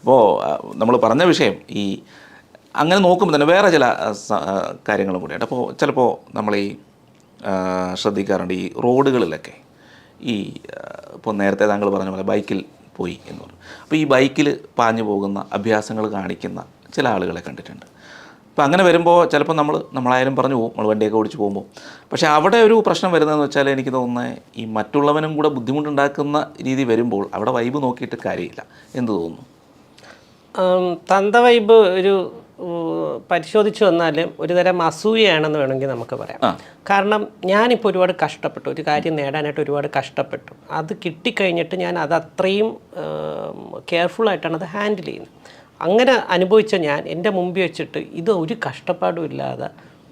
അപ്പോൾ നമ്മൾ പറഞ്ഞ വിഷയം ഈ അങ്ങനെ നോക്കുമ്പോൾ തന്നെ വേറെ ചില കാര്യങ്ങളും കൂടിയുണ്ട്. അപ്പോൾ ചിലപ്പോൾ നമ്മൾ ഈ ശ്രദ്ധിക്കാറുണ്ട് ഈ റോഡുകളിലൊക്കെ ഈ ഇപ്പോൾ നേരത്തെ താങ്കൾ പറഞ്ഞ പോലെ ബൈക്കിൽ പോയി എന്ന് പറഞ്ഞു. അപ്പോൾ ഈ ബൈക്കിൽ പാഞ്ഞു പോകുന്ന അഭ്യാസങ്ങൾ കാണിക്കുന്ന ചില ആളുകളെ കണ്ടിട്ടുണ്ട്. അപ്പോൾ അങ്ങനെ വരുമ്പോൾ ചിലപ്പോൾ നമ്മളായാലും പറഞ്ഞു പോകും, നമ്മൾ വണ്ടിയൊക്കെ ഓടിച്ച് പോകുമ്പോൾ. പക്ഷേ അവിടെ ഒരു പ്രശ്നം വരുന്നതെന്ന് വെച്ചാൽ എനിക്ക് തോന്നുന്നത് ഈ മറ്റുള്ളവനും കൂടെ ബുദ്ധിമുട്ടുണ്ടാക്കുന്ന രീതി വരുമ്പോൾ അവിടെ വൈബ് നോക്കിയിട്ട് കാര്യമില്ല. എന്ത് തോന്നുന്നു? തന്ത വൈബ് ഒരു പരിശോധിച്ച് വന്നാൽ ഒരുതരം അസൂയയാണെന്ന് വേണമെങ്കിൽ നമുക്ക് പറയാം. കാരണം ഞാനിപ്പോൾ ഒരുപാട് കഷ്ടപ്പെട്ടു, ഒരു കാര്യം നേടാനായിട്ട് ഒരുപാട് കഷ്ടപ്പെട്ടു. അത് കിട്ടിക്കഴിഞ്ഞിട്ട് ഞാൻ അത് അത്രയും കെയർഫുള്ളായിട്ടാണ് അത് ഹാൻഡിൽ ചെയ്യുന്നത്. അങ്ങനെ അനുഭവിച്ച ഞാൻ എൻ്റെ മുമ്പിൽ വെച്ചിട്ട് ഇത് ഒരു കഷ്ടപ്പാടും ഇല്ലാതെ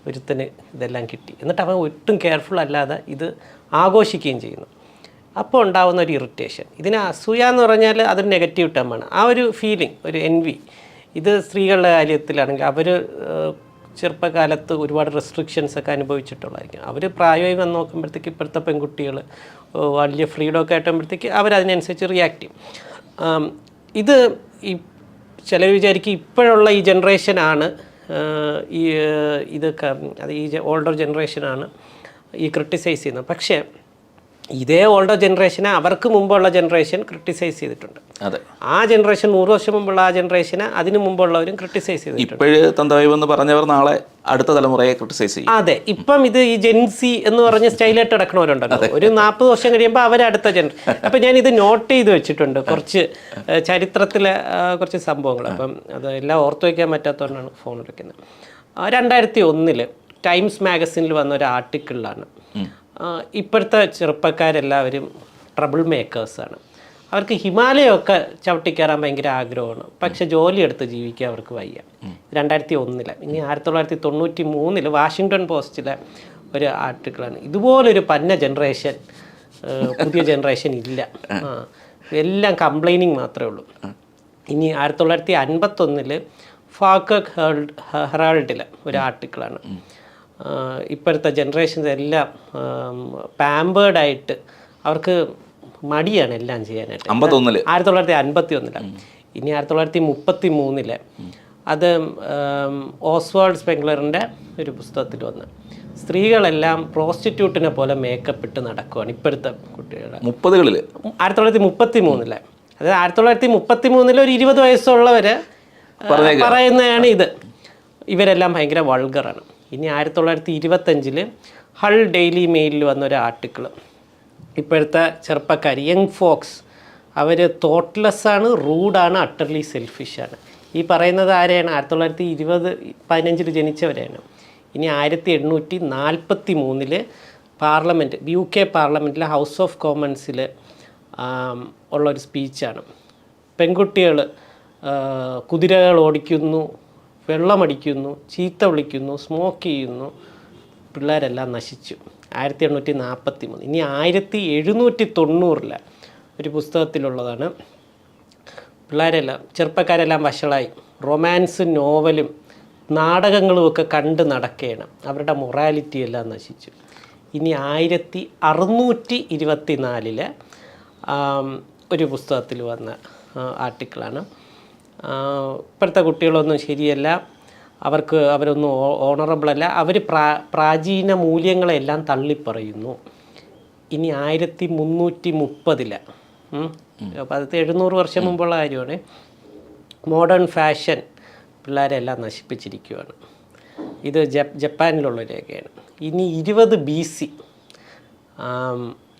ഒരുത്തിന് ഇതെല്ലാം കിട്ടി, എന്നിട്ട് അവൻ ഒട്ടും കെയർഫുൾ അല്ലാതെ ഇത് ആഘോഷിക്കുകയും ചെയ്യുന്നു. അപ്പോൾ ഉണ്ടാകുന്ന ഒരു ഇറിറ്റേഷൻ, ഇതിന് അസൂയ എന്ന് പറഞ്ഞാൽ അതൊരു നെഗറ്റീവ് ടേമാണ്. ആ ഒരു ഫീലിംഗ്, ഒരു എൻവി. ഇത് സ്ത്രീകളുടെ കാര്യത്തിലാണെങ്കിൽ അവർ ചെറുപ്പകാലത്ത് ഒരുപാട് റെസ്ട്രിക്ഷൻസൊക്കെ അനുഭവിച്ചിട്ടുള്ളതായിരിക്കും. അവർ പ്രായമായി വന്ന് നോക്കുമ്പോഴത്തേക്ക് ഇപ്പോഴത്തെ പെൺകുട്ടികൾ വലിയ ഫ്രീഡമൊക്കെ ആയിട്ടുമ്പോഴത്തേക്ക് അവരതിനനുസരിച്ച് റിയാക്ട് ചെയ്യും. ഇത് ഈ ചിലർ വിചാരിക്കും ഇപ്പോഴുള്ള ഈ ജനറേഷനാണ് ഈ ഓൾഡർ ജനറേഷനാണ് ഈ ക്രിട്ടിസൈസ് ചെയ്യുന്നത്. പക്ഷേ ഇതേ ഓൾഡർ ജനറേഷനെ അവർക്ക് മുമ്പുള്ള ജനറേഷൻ ക്രിട്ടിസൈസ് ചെയ്തിട്ടുണ്ട്. അതെ, ആ ജനറേഷൻ 100 വർഷം മുമ്പുള്ള ആ ജനറേഷനെ അതിന് മുമ്പുള്ളവരും ക്രിട്ടിസൈസ് ചെയ്തിട്ടുണ്ട്. ഇപ്പോഴ് തന്തവൈബെന്ന് പറഞ്ഞവർ നാളെ അടുത്ത തലമുറയെ ക്രിട്ടിസൈസ് ചെയ്യും. അതെ, ഇപ്പം ഇത് ഈ ജെൻസി എന്ന് പറഞ്ഞ് സ്റ്റൈലായിട്ട് നടക്കണവരുണ്ടല്ലോ, ഒരു 40 വർഷം കഴിയുമ്പോൾ അവരടുത്ത ജനറേഷൻ. അപ്പം ഞാനിത് നോട്ട് ചെയ്ത് വെച്ചിട്ടുണ്ട്, കുറച്ച് ചരിത്രത്തിലെ കുറച്ച് സംഭവങ്ങൾ. അപ്പം അത് എല്ലാം ഓർത്തു വയ്ക്കാൻ പറ്റാത്തതുകൊണ്ടാണ് ഫോൺ എടുക്കുന്നത്. 2001 ടൈംസ് മാഗസിനിൽ വന്ന ഒരു ആർട്ടിക്കിളിലാണ് ഇപ്പോഴത്തെ ചെറുപ്പക്കാരെല്ലാവരും ട്രബിൾ മേക്കേഴ്സാണ്. അവർക്ക് ഹിമാലയമൊക്കെ ചവിട്ടിക്കയറാൻ ഭയങ്കര ആഗ്രഹമാണ്, പക്ഷെ ജോലിയെടുത്ത് ജീവിക്കാൻ അവർക്ക് വയ്യ. 2001. ഇനി 1993 വാഷിങ്ടൺ പോസ്റ്റിലെ ഒരു ആർട്ടിക്കിളാണ്. ഇതുപോലൊരു പന്ന ജനറേഷൻ പുതിയ ജനറേഷൻ ഇല്ല, എല്ലാം കംപ്ലൈനിങ് മാത്രമേ ഉള്ളൂ. ഇനി 1951 ഫാക്കക് ഹെറാൾഡിലെ ഒരു ആർട്ടിക്കിളാണ്. ഇപ്പോഴത്തെ ജനറേഷൻസ് എല്ലാം പാമ്പേർഡായിട്ട് അവർക്ക് മടിയാണ് എല്ലാം ചെയ്യാനായിട്ട്. 1951. ഇനി 1933 അത് ഓസ്വാൾഡ് സ്പെങ്ലറിൻ്റെ ഒരു പുസ്തകത്തിൽ വന്ന് സ്ത്രീകളെല്ലാം പ്രോസ്റ്റിറ്റ്യൂട്ടിനെ പോലെ മേക്കപ്പ് ഇട്ട് നടക്കുവാണ് ഇപ്പോഴത്തെ കുട്ടികൾ. 1933 അതായത് 1933 ഒരു 20 വയസ്സുള്ളവർ പറയുന്നതാണ് ഇത്. ഇവരെല്ലാം ഭയങ്കര വൾഗറാണ്. ഇനി 1925 ഹൾ ഡെയിലി മെയിലിൽ വന്നൊരു ആർട്ടിക്കിൾ, ഇപ്പോഴത്തെ ചെറുപ്പക്കാർ യങ് ഫോക്സ് അവർ തോട്ട്ലെസ്സാണ്, റൂഡാണ്, അട്ടർലി സെൽഫിഷാണ്. ഈ പറയുന്നത് ആരെയാണ്? 1915 ജനിച്ചവരെയാണ്. ഇനി 1843 പാർലമെൻറ്റ്, UK പാർലമെൻറ്റിലെ ഹൗസ് ഓഫ് കോമൺസിൽ ഉള്ളൊരു സ്പീച്ചാണ്. പെൺകുട്ടികൾ കുതിരകൾ ഓടിക്കുന്നു, വെള്ളമടിക്കുന്നു, ചീത്ത വിളിക്കുന്നു, സ്മോക്ക് ചെയ്യുന്നു, പിള്ളേരെല്ലാം നശിച്ചു. 1843. ഇനി 1790 ഒരു പുസ്തകത്തിലുള്ളതാണ്. പിള്ളേരെല്ലാം ചെറുപ്പക്കാരെല്ലാം വഷളായി, റൊമാൻസും നോവലും നാടകങ്ങളുമൊക്കെ കണ്ട് നടക്കുകയാണ്, അവരുടെ മൊറാലിറ്റി എല്ലാം നശിച്ചു. ഇനി 1624 ഒരു പുസ്തകത്തിൽ വന്ന ആർട്ടിക്കിളാണ്. ഇപ്പോഴത്തെ കുട്ടികളൊന്നും ശരിയല്ല, അവരൊന്നും ഓണറബിളല്ല, അവർ പ്രാചീന മൂല്യങ്ങളെല്ലാം തള്ളിപ്പറയുന്നു. ഇനി 1330 അപ്പോൾ 700 വർഷം മുമ്പുള്ള കാര്യമാണ്. മോഡേൺ ഫാഷൻ പിള്ളേരെല്ലാം നശിപ്പിച്ചിരിക്കുകയാണ്. ഇത് ജപ്പാനിലുള്ള രേഖയാണ്. ഇനി 20 BC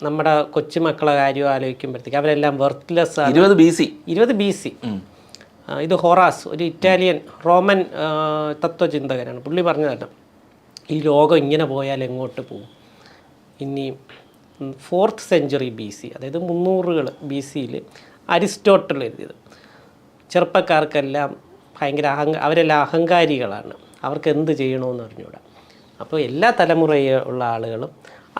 നമ്മുടെ കൊച്ചുമക്കളെ കാര്യം ആലോചിക്കുമ്പോഴത്തേക്ക് അവരെല്ലാം വെർത്ത്ലെസ് ആണ്. 20 BC. ഇത് ഹൊറാസ്, ഒരു ഇറ്റാലിയൻ റോമൻ തത്വചിന്തകനാണ്. പുള്ളി പറഞ്ഞതാണ് ഈ ലോകം ഇങ്ങനെ പോയാൽ എങ്ങോട്ട് പോകും. ഇനി 4th century BC, അതായത് 300 BCയിൽ അരിസ്റ്റോട്ടിൽ എഴുതിയത്. ചെറുപ്പക്കാർക്കെല്ലാം ഭയങ്കര അവരെല്ലാം അഹങ്കാരികളാണ്, അവർക്ക് എന്ത് ചെയ്യണമെന്ന് അറിഞ്ഞുകൂടാ. അപ്പോൾ എല്ലാ തലമുറയിലുള്ള ആളുകളും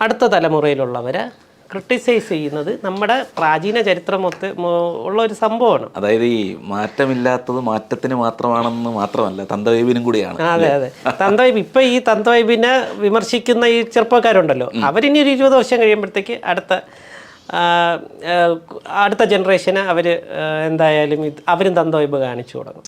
അടുത്ത തലമുറയിലുള്ളവരെ ക്രിട്ടിസൈസ് ചെയ്യുന്നത് നമ്മുടെ പ്രാചീന ചരിത്രം ഉള്ള ഒരു സംഭവമാണ്. അതായത് ഈ മാറ്റമില്ലാത്തത് മാറ്റത്തിന് മാത്രമാണെന്ന് മാത്രമല്ല, തന്തവൈബിനും കൂടിയാണ്. അതെ അതെ, തന്തവൈബ്. ഇപ്പം ഈ തന്തവൈബിനെ വിമർശിക്കുന്ന ഈ ചെറുപ്പക്കാരുണ്ടല്ലോ, അവരിനി ഒരു 20 വർഷം കഴിയുമ്പോഴത്തേക്ക് അടുത്ത അടുത്ത ജനറേഷന് അവർ എന്തായാലും അവരും തന്തവൈബ് കാണിച്ചു തുടങ്ങും.